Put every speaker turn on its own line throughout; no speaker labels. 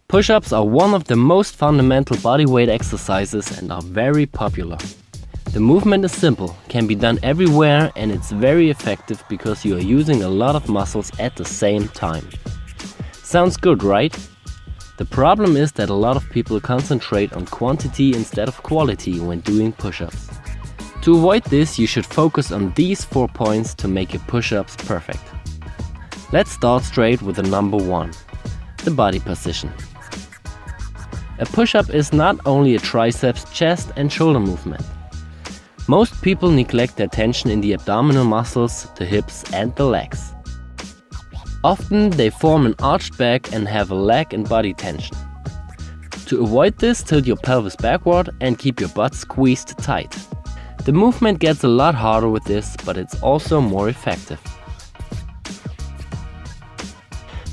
Push-ups are one of the most fundamental bodyweight exercises and are very popular. The movement is simple, can be done everywhere, and it's very effective because you are using a lot of muscles at the same time. Sounds good, right? The problem is that a lot of people concentrate on quantity instead of quality when doing push-ups. To avoid this, you should focus on these 4 points to make your push-ups perfect. Let's start straight with the number 1, the body position. A push-up is not only a triceps, chest and shoulder movement. Most people neglect their tension in the abdominal muscles, the hips and the legs. Often they form an arched back and have a leg and body tension. To avoid this, tilt your pelvis backward and keep your butt squeezed tight. The movement gets a lot harder with this, but it's also more effective.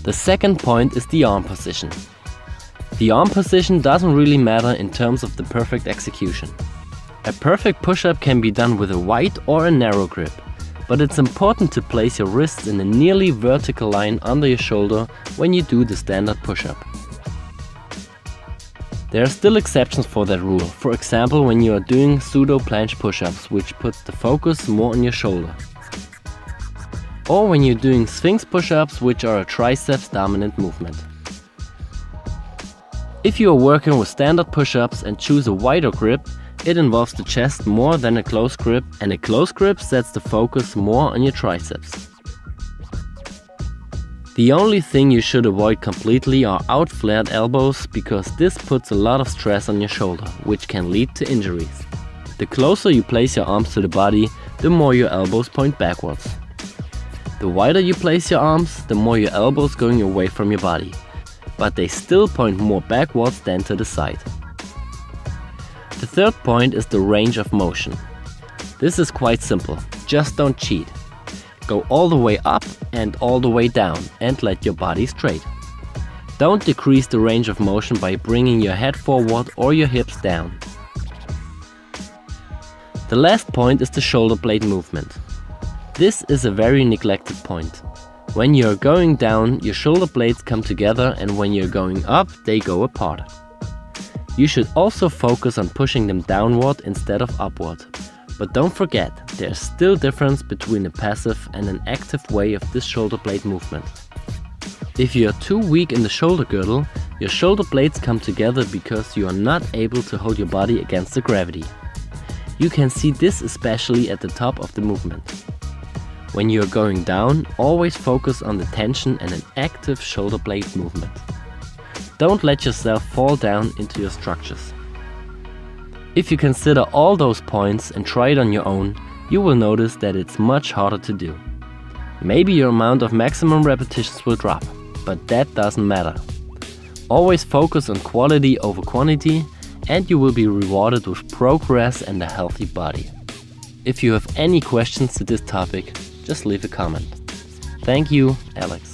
The second point is the arm position. The arm position doesn't really matter in terms of the perfect execution. A perfect push-up can be done with a wide or a narrow grip, but it's important to place your wrists in a nearly vertical line under your shoulder when you do the standard push-up. There are still exceptions for that rule, for example when you are doing pseudo planche push-ups, which puts the focus more on your shoulder. Or when you're doing sphinx push-ups, which are a triceps dominant movement. If you are working with standard push-ups and choose a wider grip, it involves the chest more than a close grip, and a close grip sets the focus more on your triceps. The only thing you should avoid completely are out-flared elbows, because this puts a lot of stress on your shoulder, which can lead to injuries. The closer you place your arms to the body, the more your elbows point backwards. The wider you place your arms, the more your elbows going away from your body, but they still point more backwards than to the side. The third point is the range of motion. This is quite simple, just don't cheat. Go all the way up and all the way down and let your body straight. Don't decrease the range of motion by bringing your head forward or your hips down. The last point is the shoulder blade movement. This is a very neglected point. When you're going down, your shoulder blades come together, and when you're going up, they go apart. You should also focus on pushing them downward instead of upward. But don't forget, there's still difference between a passive and an active way of this shoulder blade movement. If you are too weak in the shoulder girdle, your shoulder blades come together because you are not able to hold your body against the gravity. You can see this especially at the top of the movement. When you are going down, always focus on the tension and an active shoulder blade movement. Don't let yourself fall down into your structures. If you consider all those points and try it on your own, you will notice that it's much harder to do. Maybe your amount of maximum repetitions will drop, but that doesn't matter. Always focus on quality over quantity, and you will be rewarded with progress and a healthy body. If you have any questions to this topic, just leave a comment. Thank you, Alex.